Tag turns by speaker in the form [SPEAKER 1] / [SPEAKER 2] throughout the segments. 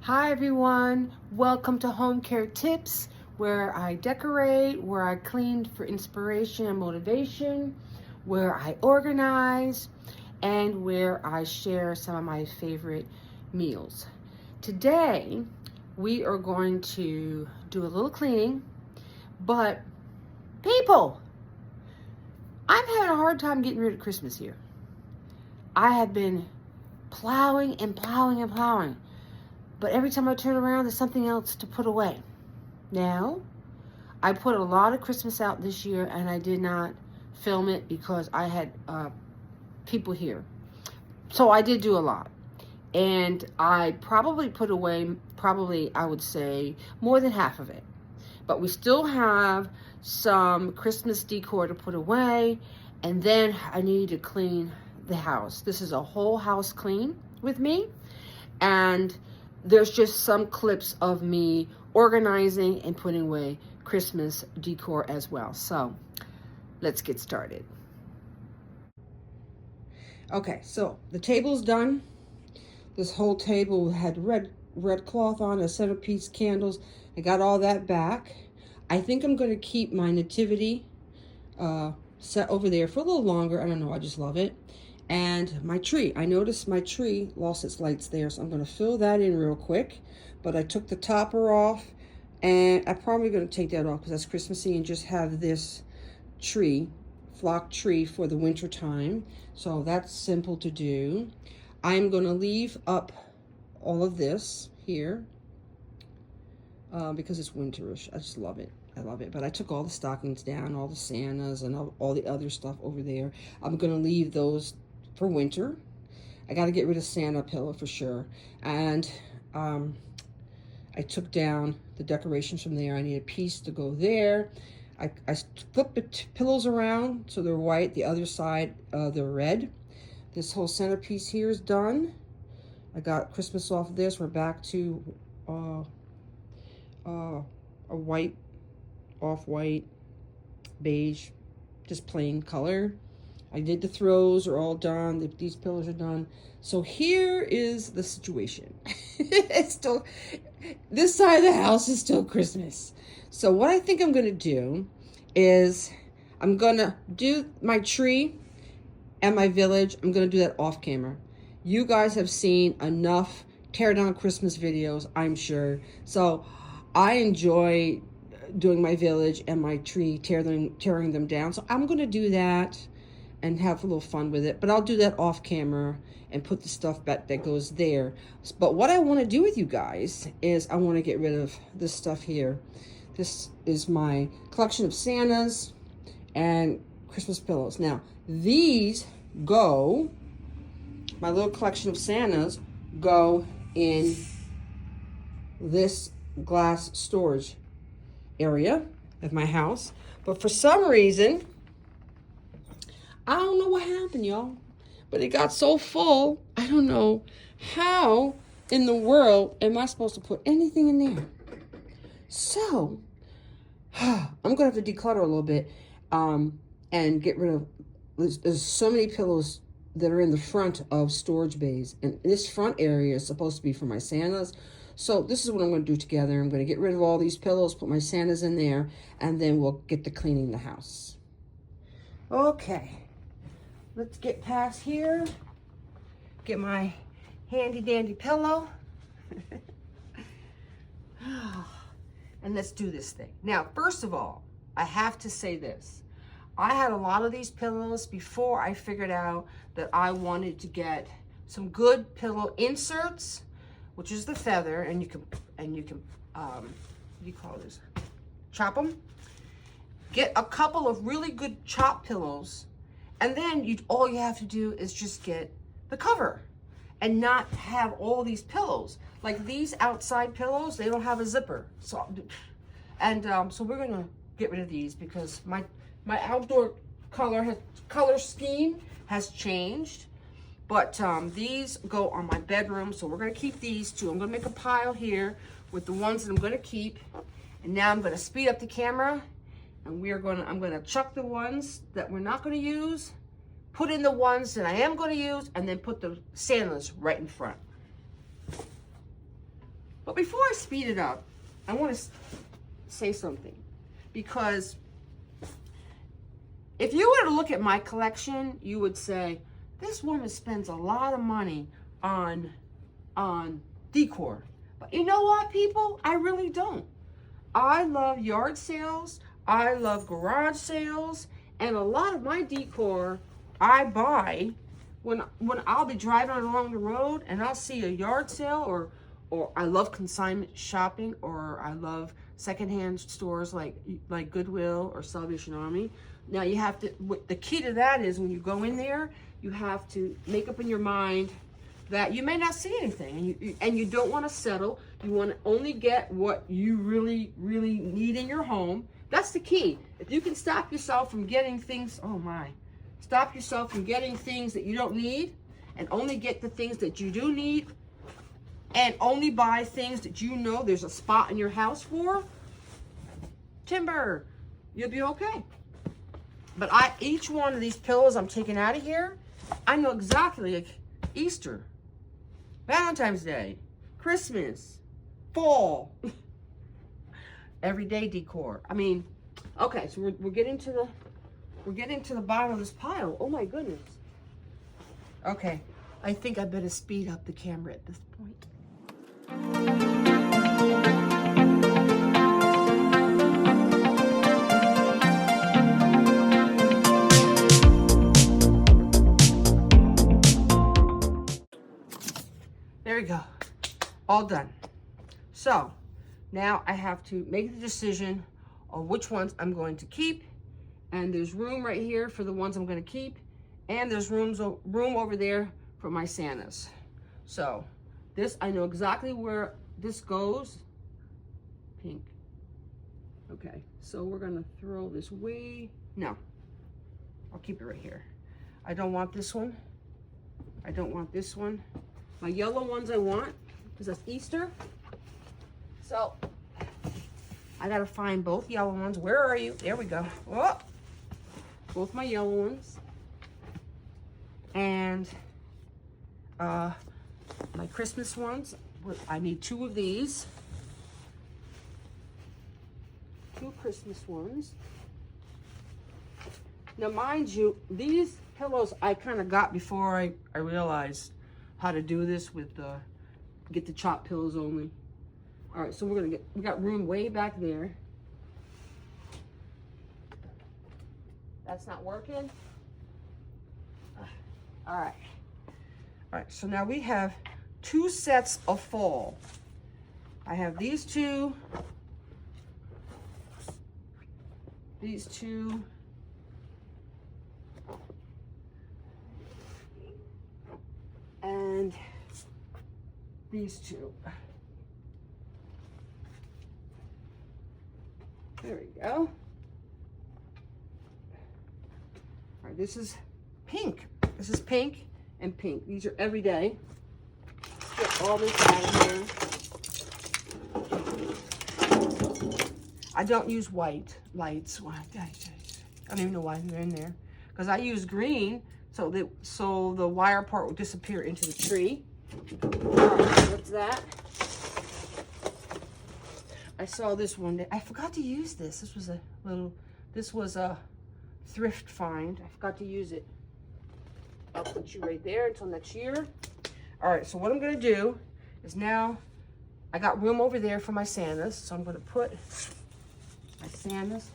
[SPEAKER 1] Hi everyone, welcome to Home Care Tips, where I decorate, where I clean for inspiration and motivation, where I organize, and where I share some of my favorite meals. Today, we are going to do a little cleaning, but people, I'm having a hard time getting rid of Christmas here. I have been plowing and plowing and plowing. But every time I turn around, there's something else to put away. Now, I put a lot of Christmas out this year, and I did not film it because I had people here. So I did do a lot. And I probably put away, I would say, more than half of it. But we still have some Christmas decor to put away. And then I need to clean the house. This is a whole house clean with me. And there's just some clips of me organizing and putting away Christmas decor as well. So let's get started. Okay, so the table's done. This whole table had red cloth on, a centerpiece, candles. I got all that back. I think I'm going to keep my nativity set over there for a little longer. I don't know, I just love it. And my tree, I noticed my tree lost its lights there, so I'm going to fill that in real quick. But I took the topper off, and I'm probably going to take that off because that's Christmassy, and just have this tree, flock tree, for the winter time. So that's simple to do. I'm going to leave up all of this here because it's winterish. I just love it. I love it. But I took all the stockings down, all the Santas and all the other stuff over there. I'm going to leave those for winter. I got to get rid of Santa pillow for sure. And I took down the decorations from there. I need a piece to go there. I flipped the pillows around so they're white. The other side, they're red. This whole centerpiece here is done. I got Christmas off of this. We're back to a white, off-white, beige, just plain color. I did the throws, are all done. These pillows are done. So here is the situation. It's still, this side of the house is still Christmas. So what I think I'm going to do is I'm going to do my tree and my village. I'm going to do that off camera. You guys have seen enough tear down Christmas videos, I'm sure. So I enjoy doing my village and my tree, tearing them down. So I'm going to do that and have a little fun with it. But I'll do that off camera and put the stuff back that goes there. But what I want to do with you guys is I want to get rid of this stuff here. This is my collection of Santas and Christmas pillows. Now, these go, my little collection of Santas go in this glass storage area of my house. But for some reason, I don't know what happened, y'all, but it got so full. I don't know how in the world am I supposed to put anything in there. So I'm gonna have to declutter a little bit and get rid of. There's so many pillows that are in the front of storage bays, and this front area is supposed to be for my Santas. So this is what I'm going to do together. I'm going to get rid of all these pillows, put my Santas in there, and then we'll get to cleaning the house. Okay, let's get past here. Get my handy dandy pillow. And let's do this thing. Now, first of all, I have to say this. I had a lot of these pillows before I figured out that I wanted to get some good pillow inserts, which is the feather, and you can what do you call this? Chop them. Get a couple of really good chop pillows, and then all you have to do is just get the cover and not have all these pillows. Like these outside pillows, they don't have a zipper. So, so we're gonna get rid of these because my outdoor color scheme has changed. But these go on my bedroom, so we're gonna keep these two. I'm gonna make a pile here with the ones that I'm gonna keep. And now I'm gonna speed up the camera, and I'm gonna chuck the ones that we're not gonna use, put in the ones that I am gonna use, and then put the Santas right in front. But before I speed it up, I want to say something. Because if you were to look at my collection, you would say, this woman spends a lot of money on decor. But you know what, people? I really don't. I love yard sales. I love garage sales. And a lot of my decor I buy when I'll be driving along the road and I'll see a yard sale, or I love consignment shopping, or I love secondhand stores like Goodwill or Salvation Army. Now you have to, the key to that is when you go in there, you have to make up in your mind that you may not see anything, and you don't want to settle. You want to only get what you really, really need in your home. That's the key. If you can stop yourself from getting things, stop yourself from getting things that you don't need, and only get the things that you do need, and only buy things that you know there's a spot in your house for, timber, you'll be okay. But each one of these pillows I'm taking out of here, I know exactly, like Easter, Valentine's Day, Christmas, fall, everyday decor. I mean, okay, so we're getting to the bottom of this pile. Oh my goodness. Okay, I think I better speed up the camera at this point. There we go. All done. So now I have to make the decision on which ones I'm going to keep. And there's room right here for the ones I'm going to keep. And there's room over there for my Santas. So this, I know exactly where this goes. Pink. Okay, so we're going to throw this way. No, I'll keep it right here. I don't want this one. I don't want this one. My yellow ones I want, because that's Easter. So I gotta find both yellow ones. Where are you? There we go. Oh, both my yellow ones. And my Christmas ones. I need 2 of these. 2 Christmas ones. Now, mind you, these pillows I kind of got before I realized how to do this with get the chop pillows only. All right, so we got room way back there. That's not working. All right. All right, so now we have 2 sets of fall. I have these 2. These 2. And these 2. There we go. All right, this is pink. This is pink and pink. These are everyday. Get all this out of here. I don't use white lights. I don't even know why they're in there. Because I use green, so the wire part will disappear into the tree. All right, what's that? I saw this one day. I forgot to use this. This was a thrift find. I forgot to use it. I'll put you right there until next year. All right, so what I'm gonna do is now I got room over there for my Santas, so I'm gonna put my Santas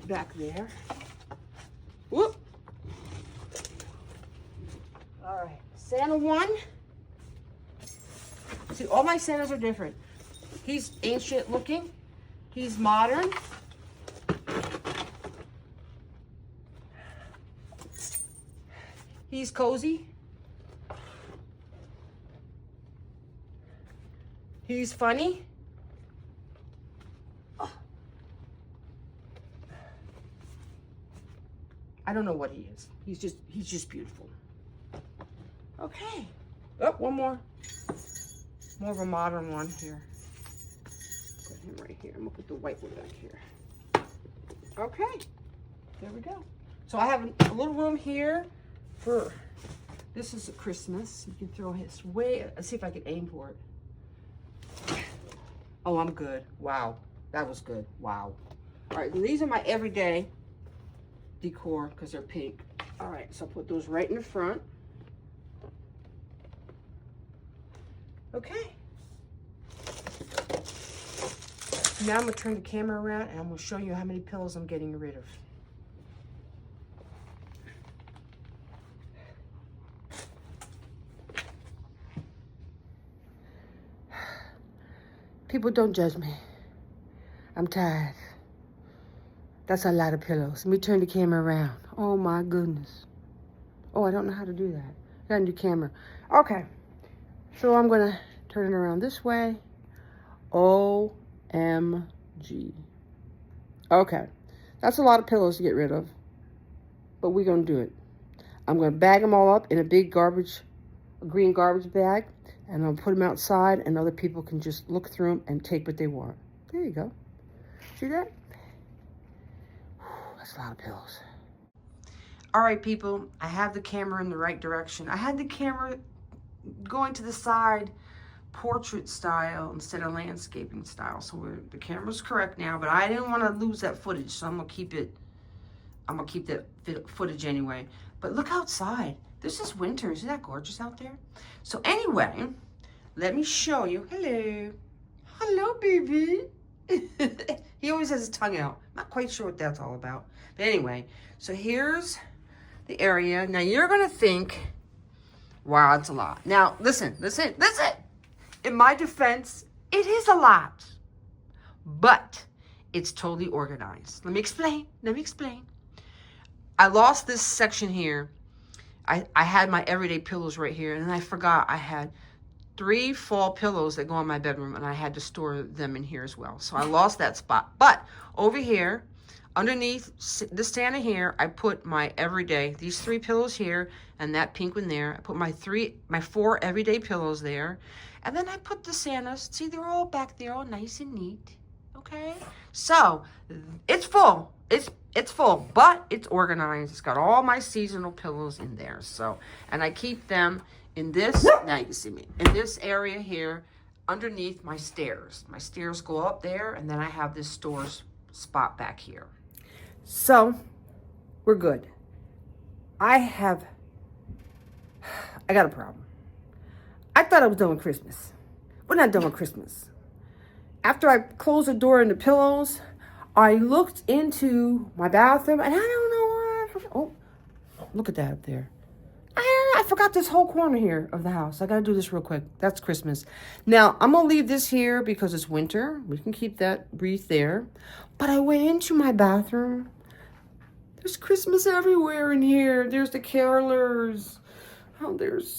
[SPEAKER 1] back there. Whoop. All right, Santa 1. See, all my Santas are different. He's ancient looking. He's modern. He's cozy. He's funny. Oh. I don't know what he is. He's just beautiful. Okay. Oh, one more. More of a modern one here. Put him right here. I'm gonna put the white one back here. Okay. There we go. So I have a little room here for This is a Christmas. You can throw his way. Let's see if I can aim for it. Oh, I'm good. Wow. That was good. Wow. All right, these are my everyday decor because they're pink. All right, so I'll put those right in the front. Okay. Now I'm going to turn the camera around and I'm going to show you how many pillows I'm getting rid of. People, don't judge me. I'm tired. That's a lot of pillows. Let me turn the camera around. Oh my goodness. Oh, I don't know how to do that. I got a new camera. Okay. So I'm going to turn it around this way. OMG. Okay. That's a lot of pillows to get rid of. But we're going to do it. I'm going to bag them all up in a big green garbage bag. And I'll put them outside and other people can just look through them and take what they want. There you go. See that? That's a lot of pillows. All right, people. I have the camera in the right direction. I had the camera going to the side portrait style instead of landscaping style. So the camera's correct now, but I didn't want to lose that footage. So I'm going to keep it. I'm going to keep that footage anyway. But look outside. This is winter. Isn't that gorgeous out there? So anyway, let me show you. Hello. Hello, baby. He always has his tongue out. Not quite sure what that's all about. But anyway, so here's the area. Now you're going to think, wow, it's a lot. Now, listen. In my defense, it is a lot. But it's totally organized. Let me explain. I lost this section here. I had my everyday pillows right here, and then I forgot I had 3 fall pillows that go in my bedroom, and I had to store them in here as well. So I lost that spot. But over here, underneath this Santa here, I put my everyday, these 3 pillows here, and that pink one there. I put my 4 everyday pillows there. And then I put the Santas. See, they're all back there, all nice and neat. Okay? So, it's full. It's full, but it's organized. It's got all my seasonal pillows in there. So, and I keep them in this, now you can see me, in this area here underneath my stairs. My stairs go up there, and then I have this storage spot back here. So, we're good. I got a problem. I thought I was done with Christmas. We're not done with Christmas. After I closed the door and the pillows, I looked into my bathroom, and I don't know why. Oh, look at that up there. I forgot this whole corner here of the house. I got to do this real quick. That's Christmas. Now, I'm going to leave this here because it's winter. We can keep that wreath there. But I went into my bathroom. There's Christmas everywhere in here. There's the carolers. Oh, there's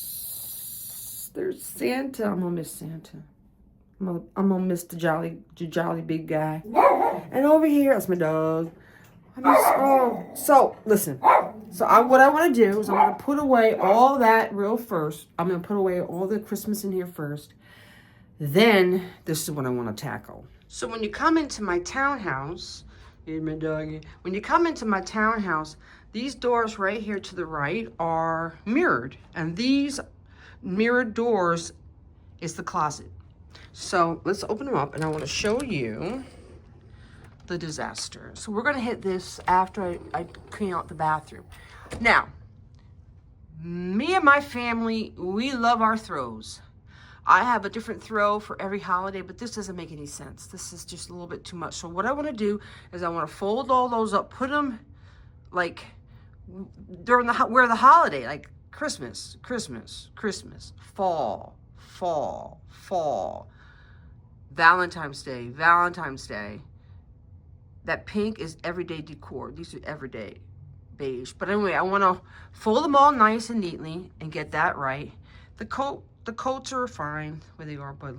[SPEAKER 1] Santa. I'm going to miss Santa. I'm gonna miss the jolly big guy. And over here, that's my dog. So listen. So what I want to do is I'm gonna put away all that real first. I'm gonna put away all the Christmas in here first. Then this is what I want to tackle. So when you come into my townhouse, here's my doggy. When you come into my townhouse, these doors right here to the right are mirrored, and these mirrored doors is the closet. So let's open them up, and I want to show you the disaster. So we're going to hit this after I clean out the bathroom. Now, me and my family, we love our throws. I have a different throw for every holiday, but this doesn't make any sense. This is just a little bit too much. So what I want to do is I want to fold all those up, put them like during where the holiday, like Christmas, fall, Valentine's Day. That pink is everyday decor. These are everyday beige. But anyway, I want to fold them all nice and neatly and get that right. The coats are fine where they are, but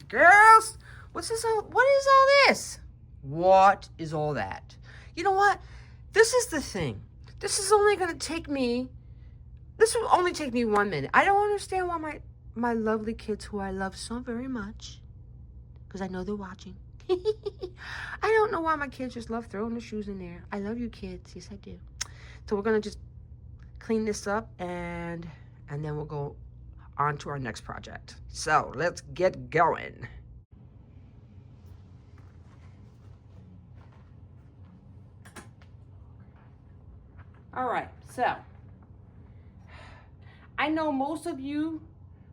[SPEAKER 1] girls, what is all this? What is all that? You know what? This is the thing. This is only going to take me. This will only take me 1 minute. I don't understand why my lovely kids, who I love so very much, because I know they're watching. I don't know why my kids just love throwing their shoes in there. I love you, kids. Yes, I do. So we're going to just clean this up, and then we'll go on to our next project. So let's get going. All right, so I know most of you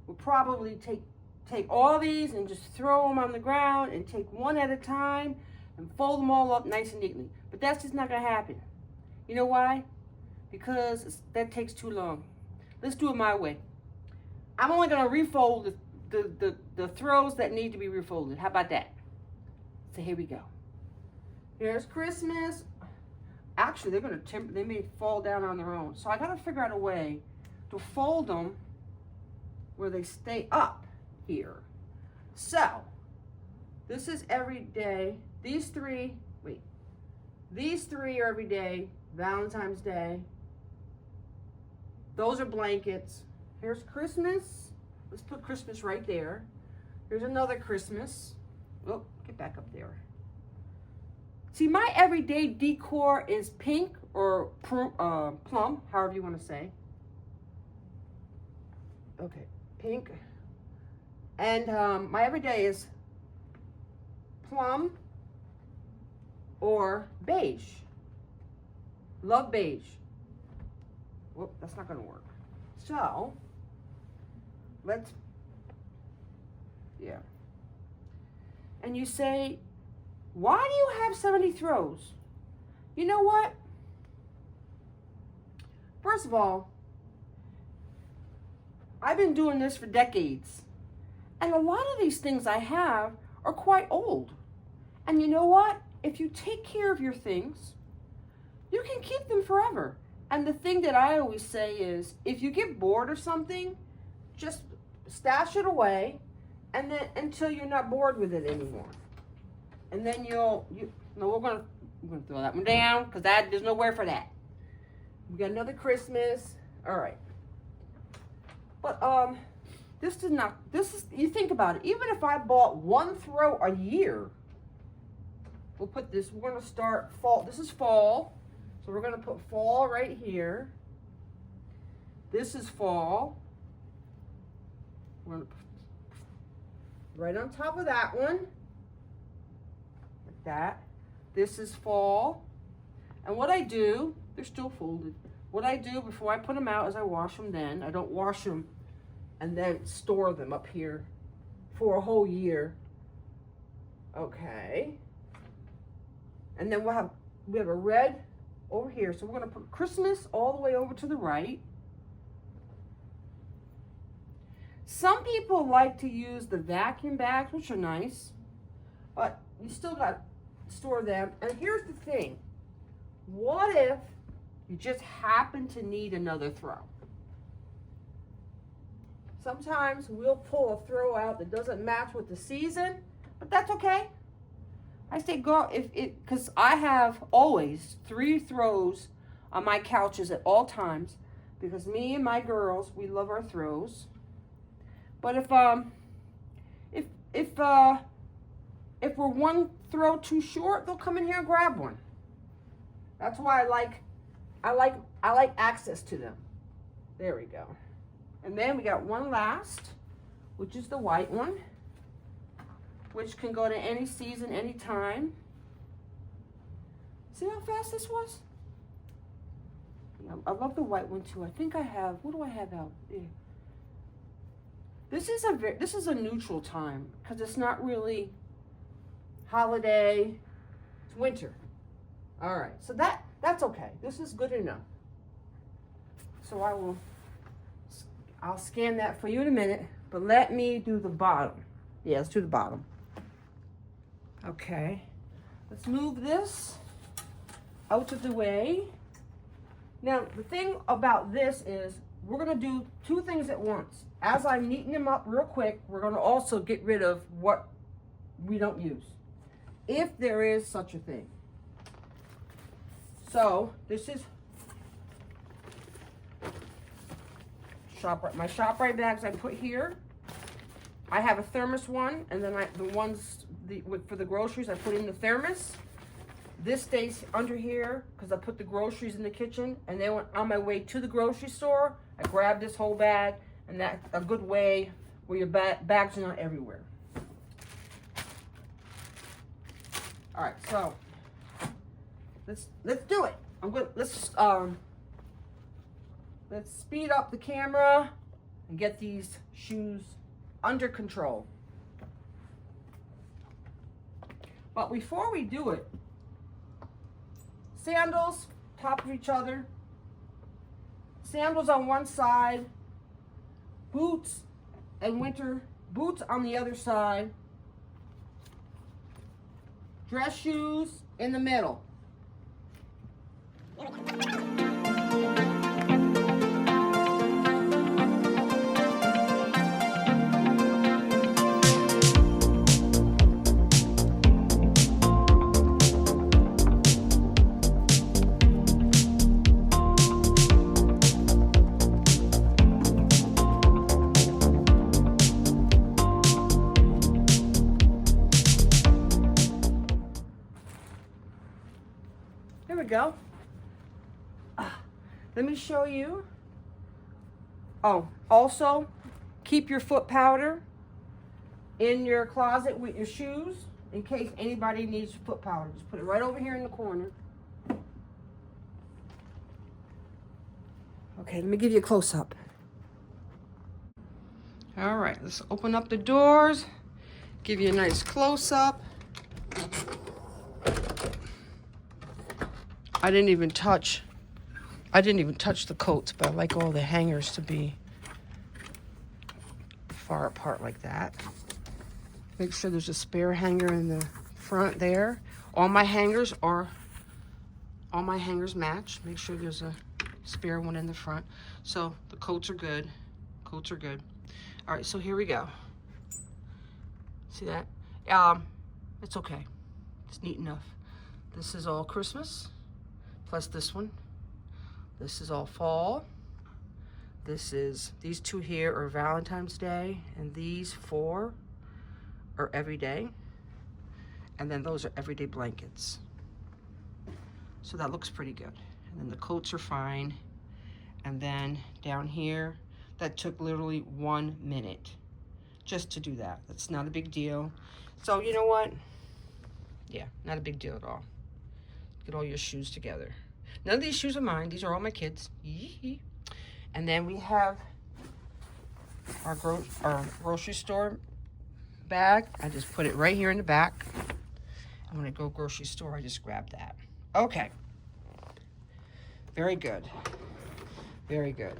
[SPEAKER 1] will probably take all these and just throw them on the ground and take one at a time and fold them all up nice and neatly. But that's just not gonna happen. You know why? Because that takes too long. Let's do it my way. I'm only gonna refold the throws that need to be refolded. How about that? So here we go. Here's Christmas. Actually, they may fall down on their own. So I gotta figure out a way to fold them where they stay up here. So this is every day. These three are every day. Valentine's Day. Those are blankets. Here's Christmas. Let's put Christmas right there. Here's another Christmas. Oh, get back up there. See, my everyday decor is pink or plum, however you want to say. Okay, pink. And my everyday is plum or beige. Love beige. Whoop, that's not going to work. So, yeah. And you say, why do you have 70 throws? You know what? First of all, I've been doing this for decades. And a lot of these things I have are quite old. And you know what? If you take care of your things, you can keep them forever. And the thing that I always say is, if you get bored of something, just stash it away, and then until you're not bored with it anymore. And then we're gonna throw that one down because there's nowhere for that. We got another Christmas. All right. But you think about it. Even if I bought one throw a year, we're gonna start fall. This is fall. So we're gonna put fall right here. This is fall. We're gonna put right on top of that one. Like that. This is fall. And what I do, they're still folded. What I do before I put them out is I wash them then. I don't wash them and then store them up here for a whole year. Okay. And then we have a red over here. So we're gonna put Christmas all the way over to the right. Some people like to use the vacuum bags, which are nice, but you still got to store them. And here's the thing. What if you just happen to need another throw? Sometimes we'll pull a throw out that doesn't match with the season, but that's okay. I say go because I have always 3 throws on my couches at all times because me and my girls, we love our throws. But if we're one throw too short, they'll come in here and grab one. That's why I like access to them. There we go. And then we got one last, which is the white one, which can go to any season, any time. See how fast this was? Yeah, I love the white one too. I think I have, what do I have out? Yeah. This is a neutral time because it's not really holiday. It's winter. All right, so that's okay. This is good enough. So I'll scan that for you in a minute, but let me do the bottom. Yeah, let's do the bottom. Okay, let's move this out of the way. Now, the thing about this is we're gonna do 2 things at once. As I'm neating them up real quick, we're gonna also get rid of what we don't use, if there is such a thing. So this is my ShopRite bags I put here. I have a thermos one, and then for the groceries I put in the thermos. This stays under here because I put the groceries in the kitchen, and then on my way to the grocery store, I grab this whole bag, and that's a good way where your bags are not everywhere. All right, so let's do it. Let's speed up the camera and get these shoes under control. But before we do it, sandals, top of each other. Sandals on one side, boots and winter boots on the other side. Dress shoes in the middle. Here we go. Let me show you. Oh, also keep your foot powder in your closet with your shoes in case anybody needs foot powder. Just put it right over here in the corner. Okay, let me give you a close-up. All right, let's open up the doors. Give you a nice close-up. I didn't even touch the coats, but I like all the hangers to be far apart like that. Make sure there's a spare hanger in the front there. All my hangers match. Make sure there's a spare one in the front. So the coats are good. Coats are good. All right, so here we go. See that? It's okay. It's neat enough. This is all Christmas, plus this one. This is all fall. These two here are Valentine's Day, and these four are every day. And then those are everyday blankets. So that looks pretty good. And then the coats are fine. And then down here, that took literally 1 minute just to do that. That's not a big deal. So you know what? Yeah, not a big deal at all. Get all your shoes together. None of these shoes are mine. These are all my kids. Yee-hee. And then we have our grocery store bag. I just put it right here in the back. And when I go grocery store, I just grab that. Okay. Very good. Very good.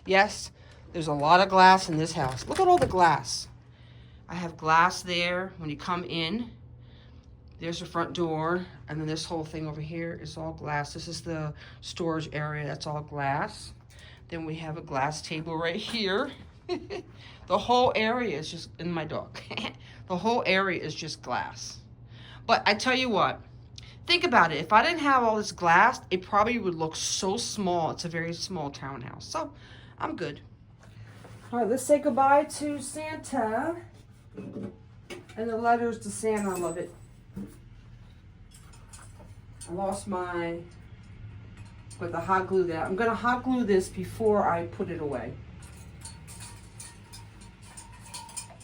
[SPEAKER 1] Yes, there's a lot of glass in this house. Look at all the glass. I have glass there when you come in. There's the front door, and then this whole thing over here is all glass. This is the storage area. That's all glass. Then we have a glass table right here. The whole area is just, in my dog. The whole area is just glass. But I tell you what, think about it. If I didn't have all this glass, it probably would look so small. It's a very small townhouse. So I'm good. All right, let's say goodbye to Santa. And the letters to Santa, I love it. I lost my, with the hot glue there. I'm gonna hot glue this before I put it away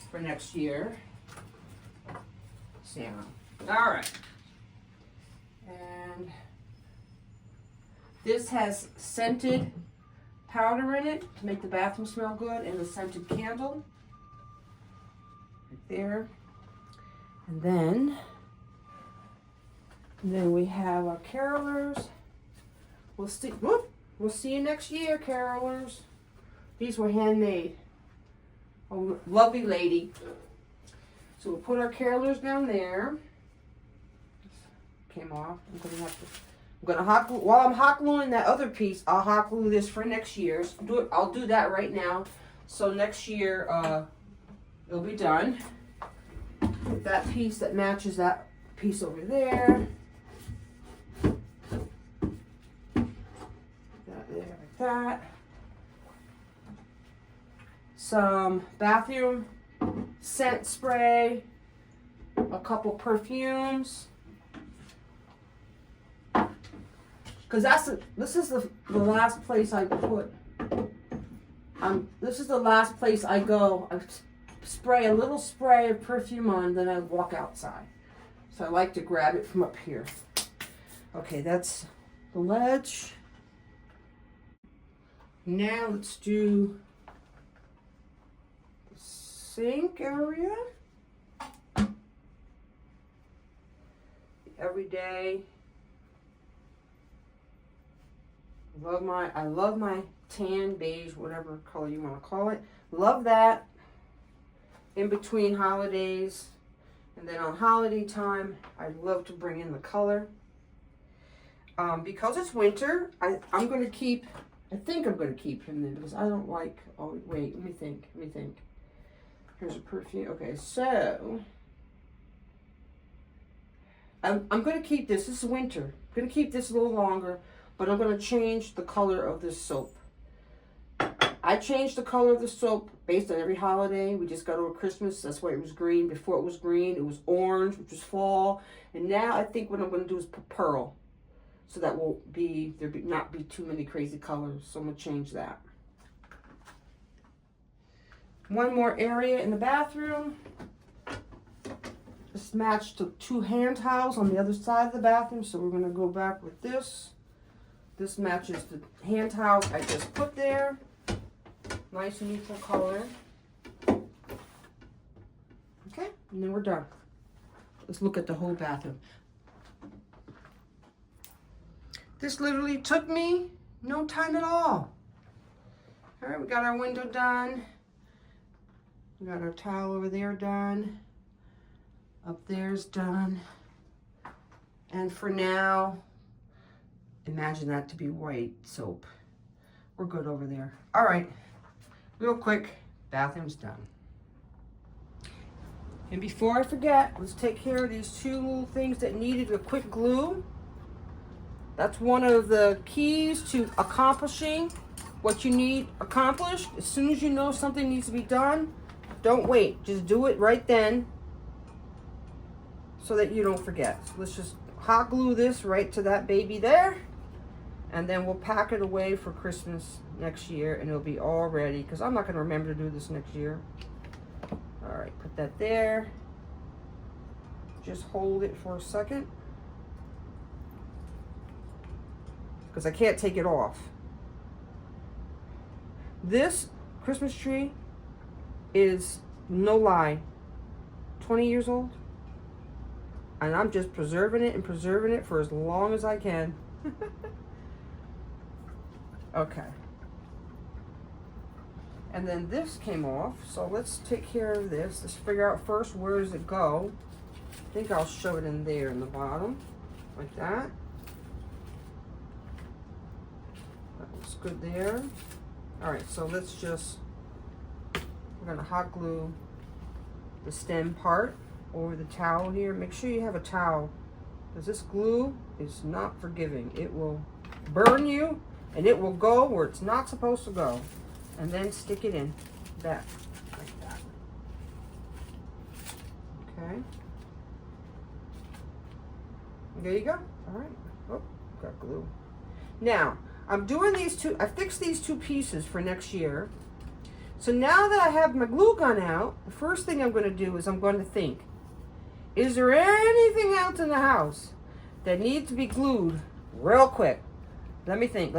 [SPEAKER 1] for next year. Santa. All right. And this has scented powder in it to make the bathroom smell good, and a scented candle right there. And then we have our carolers. We'll see you next year, carolers. These were handmade. Oh, lovely lady. So we'll put our carolers down there. Came off. I'm gonna hot glue. While I'm hot gluing that other piece, I'll hot glue this for next year. So I'll do that right now. So next year, it'll be done. Put that piece that matches that piece over there. That there like that. Some bathroom scent spray. A couple perfumes. because this is the last place I put. This is the last place I go. I spray a little spray of perfume on, then I walk outside. So I like to grab it from up here. Okay, that's the ledge. Now let's do the sink area. Everyday. I love my tan, beige, whatever color you want to call it. Love that. In between holidays, and then on holiday time, I love to bring in the color. Because it's winter, I think I'm going to keep him in because I don't like, oh wait, let me think. Here's a perfume. Okay, so I'm going to keep this. This is winter. I'm going to keep this a little longer, but I'm going to change the color of this soap. I changed the color of the soap based on every holiday. We just got over Christmas. That's why it was green. Before it was green, it was orange, which was fall. And now I think what I'm going to do is put pearl. So that will be, not be too many crazy colors. So I'm going to change that. One more area in the bathroom. This matched to 2 hand towels on the other side of the bathroom. So we're going to go back with this. This matches the hand towels I just put there. Nice and neutral color. Okay, and then we're done. Let's look at the whole bathroom. This literally took me no time at all. All right, we got our window done. We got our towel over there done. Up there's done. And for now, imagine that to be white soap. We're good over there. All right. Real quick, bathroom's done. And before I forget, let's take care of these 2 little things that needed a quick glue. That's one of the keys to accomplishing what you need accomplished. As soon as you know something needs to be done, don't wait. Just do it right then so that you don't forget. So let's just hot glue this right to that baby there. And then we'll pack it away for Christmas next year, and it'll be all ready, because I'm not going to remember to do this next year. All right, put that there. Just hold it for a second, because I can't take it off. This Christmas tree is, no lie, 20 years old. And I'm just preserving it for as long as I can. Okay. And then this came off, so let's take care of this. Let's figure out first, where does it go? I think I'll shove it in there in the bottom, like that. That looks good there. All right, so let's just, we're gonna hot glue the stem part over the towel here. Make sure you have a towel, because this glue is not forgiving. It will burn you, and it will go where it's not supposed to go. And then stick it in back like that. Okay. There you go. All right. Oh, got glue. Now, I'm doing these 2, I fixed these 2 pieces for next year. So now that I have my glue gun out, the first thing I'm going to do is I'm going to think, is there anything else in the house that needs to be glued real quick? Let me think.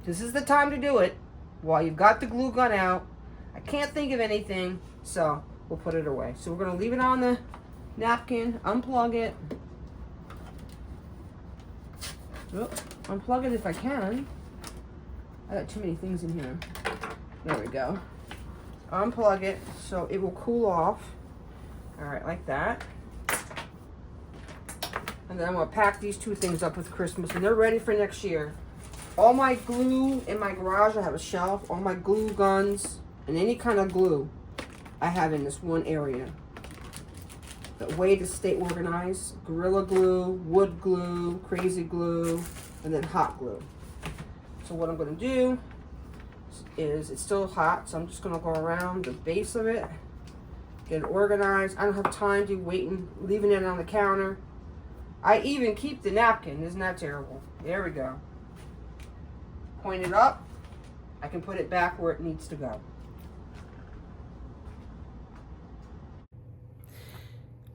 [SPEAKER 1] This is the time to do it while you've got the glue gun out. I can't think of anything, so we'll put it away. So we're going to leave it on the napkin, unplug it. Oh, unplug it if I can. I got too many things in here. There we go. Unplug it so it will cool off. All right, like that. And then I'm going to pack these 2 things up with Christmas, and they're ready for next year. All my glue in my garage, I have a shelf. All my glue guns and any kind of glue I have in this one area. The way to stay organized: Gorilla Glue, wood glue, crazy glue, and then hot glue. So what I'm going to do is, it's still hot, so I'm just going to go around the base of it, get it organized. I don't have time to wait and leaving it on the counter. I even keep the napkin. Isn't that terrible? There we go. Point it up. I can put it back where it needs to go.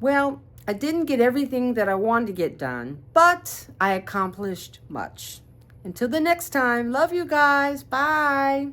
[SPEAKER 1] Well, I didn't get everything that I wanted to get done, but I accomplished much. Until the next time, love you guys. Bye.